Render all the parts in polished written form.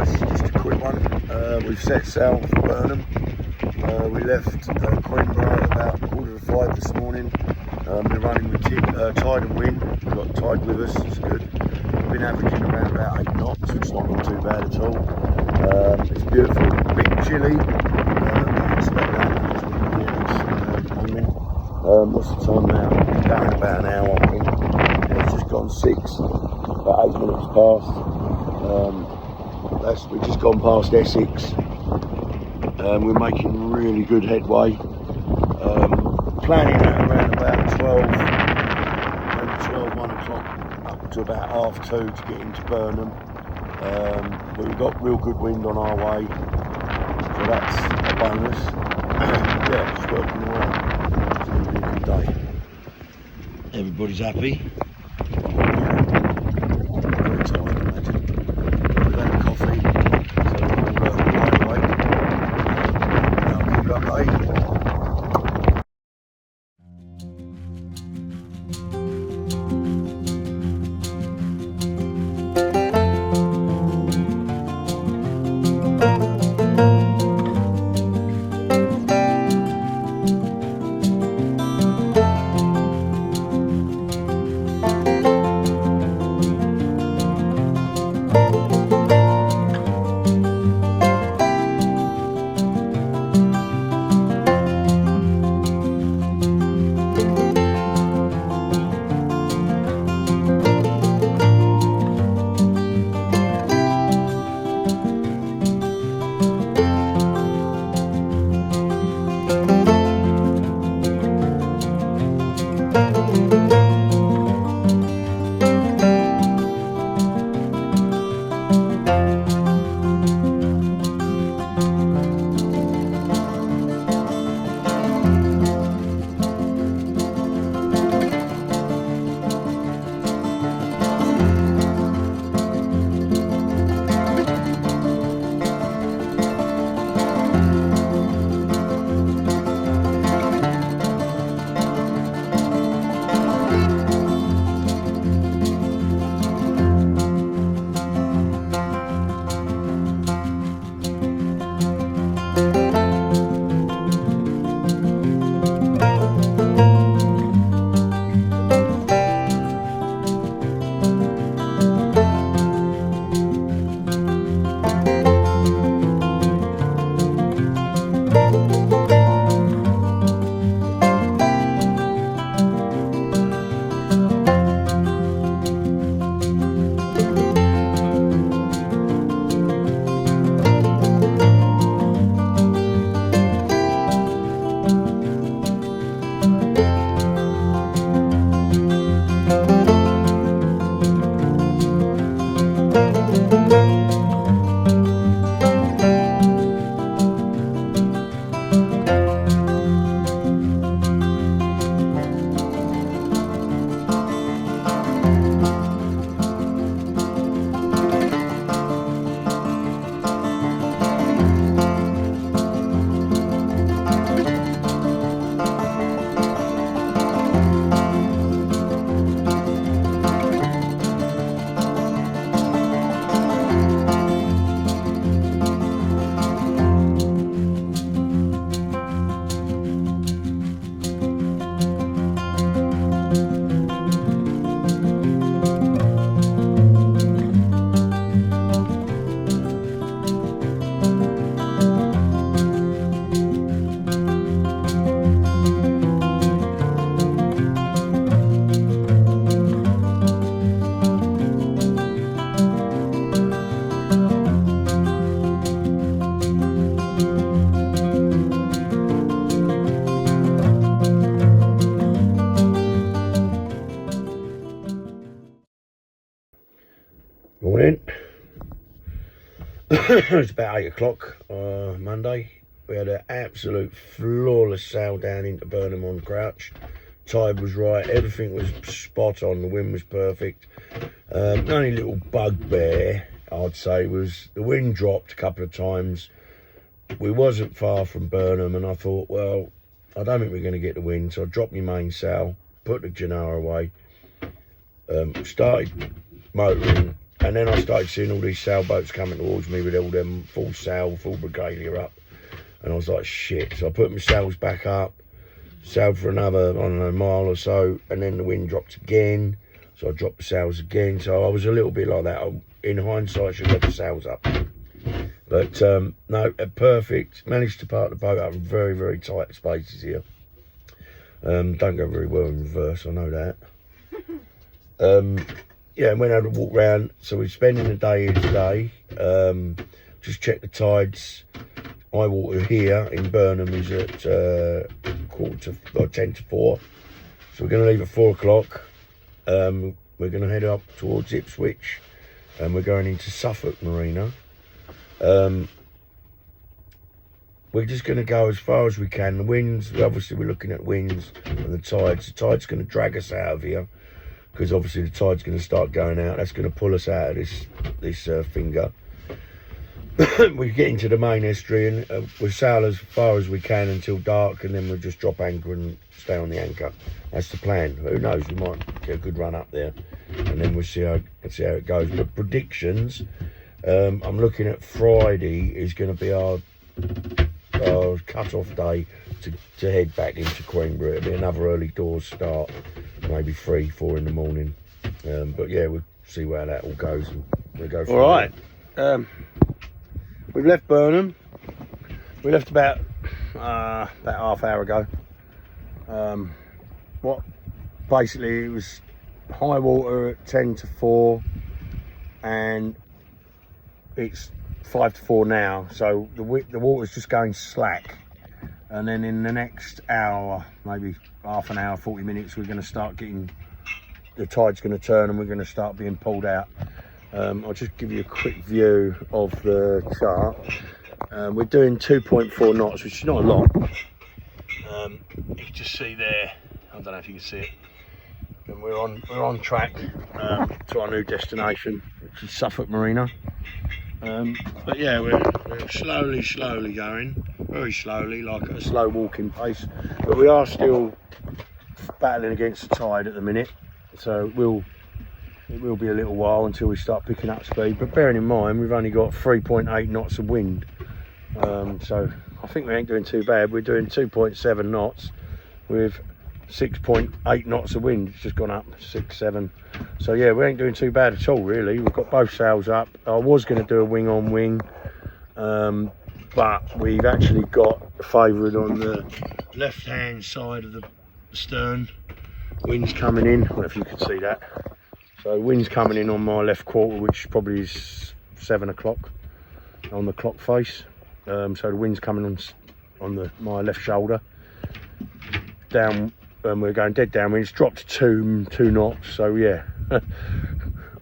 guys, just a quick one. We've set sail for Burnham. We left Queenborough at about 4:45 this morning. We're running with tide and wind. We've got tide with us, it's good. We've been averaging around about 8 knots, which is not too bad at all. It's beautiful, a bit chilly. You expect that as windy this morning. What's the time now? We're going about an hour, I think. Yeah, it's just gone 6, about 8 minutes past. We've just gone past Essex. We're making really good headway. Planning at around about 12, maybe 12, 1 o'clock up to about 2:30 to get into Burnham. But we've got real good wind on our way, so that's a bonus. Yeah, it's working all right. It's going to be a good day. Everybody's happy. Very tired, I imagine. We've had a coffee, so we're all wide awake. I'll keep you updated. Morning. It's about 8 o'clock Monday. We had an absolute flawless sail down into Burnham on Crouch. Tide was right, everything was spot on, the wind was perfect. The only little bugbear I'd say was the wind dropped a couple of times. We wasn't far from Burnham and I thought, well, I don't think we're going to get the wind, so I dropped my mainsail, put the Genoa away, started motoring, And then I started seeing all these sailboats coming towards me with all them full sail, full regalia up. And I was like, shit. So I put my sails back up, sailed for another, I don't know, mile or so, and then the wind dropped again. So I dropped the sails again. So I was a little bit like that. In hindsight, I should have left the sails up. But no, perfect. Managed to park the boat up in very, very tight spaces here. Don't go very well in reverse, I know that. Yeah, and went out to walk round. So we're spending the day here today. Just check the tides. High water here in Burnham is at 10 to 4. So we're going to leave at 4 o'clock. We're going to head up towards Ipswich, and we're going into Suffolk Marina. We're just going to go as far as we can. The winds, obviously we're looking at winds and the tides. The tide's going to drag us out of here, because obviously the tide's going to start going out. That's going to pull us out of this finger. We get into the main estuary, and we'll sail as far as we can until dark, and then we'll just drop anchor and stay on the anchor. That's the plan. Who knows, we might get a good run up there, and then we'll see how it goes. But predictions, I'm looking at Friday is going to be our cut-off day to head back into Queenborough. It'll be another early doors start, maybe 3, 4 in the morning. But yeah, we'll see where that all goes, and we'll go from all right. We've left Burnham. We left about half hour ago. Basically, it was high water at 10 to 4, and it's 5 to 4 now. So the water's just going slack, and then in the next hour, maybe half an hour, 40 minutes, we're going to start getting, the tide's going to turn, and we're going to start being pulled out. I'll just give you a quick view of the chart. We're doing 2.4 knots, which is not a lot. You can just see there, I don't know if you can see it, and we're on track to our new destination, which is Suffolk Marina. But yeah, we're slowly going, very slowly, like at a slow walking pace, but we are still battling against the tide at the minute, so it will be a little while until we start picking up speed. But bearing in mind, we've only got 3.8 knots of wind, so I think we ain't doing too bad. We're doing 2.7 knots with 6.8 knots of wind. It's just gone up 6, 7. So yeah, we ain't doing too bad at all, really. We've got both sails up. I was going to do a wing on wing, but we've actually got favoured on the left hand side of the stern. Wind's coming in, I don't know if you can see that. So wind's coming in on my left quarter, which probably is 7 o'clock on the clock face. So the wind's coming on my left shoulder. Down, and we're going dead downwind. It's dropped to 2 knots. So yeah,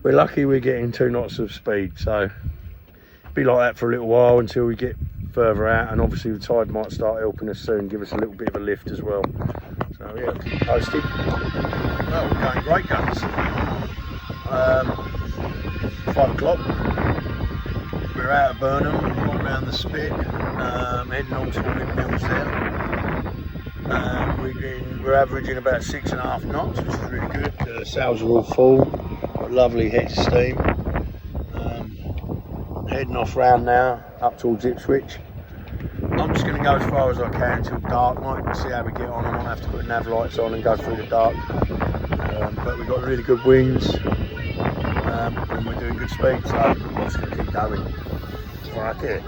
we're lucky we're getting 2 knots of speed. So it'll be like that for a little while until we get further out, and obviously the tide might start helping us soon, give us a little bit of a lift as well. So yeah, keep posted. Well, we're going great guns. 5 o'clock, we're out of Burnham, walking around the spit, heading on to the windmills there. We're averaging about 6.5 knots, which is really good. The sails are all full, got lovely heads of steam. Heading off round now, up towards Ipswich. I'm just going to go as far as I can until dark. Might see how we get on. I might have to put nav lights on and go through the dark. But we've got really good winds. And we're doing good speed, so I'm just going to keep going. Right here.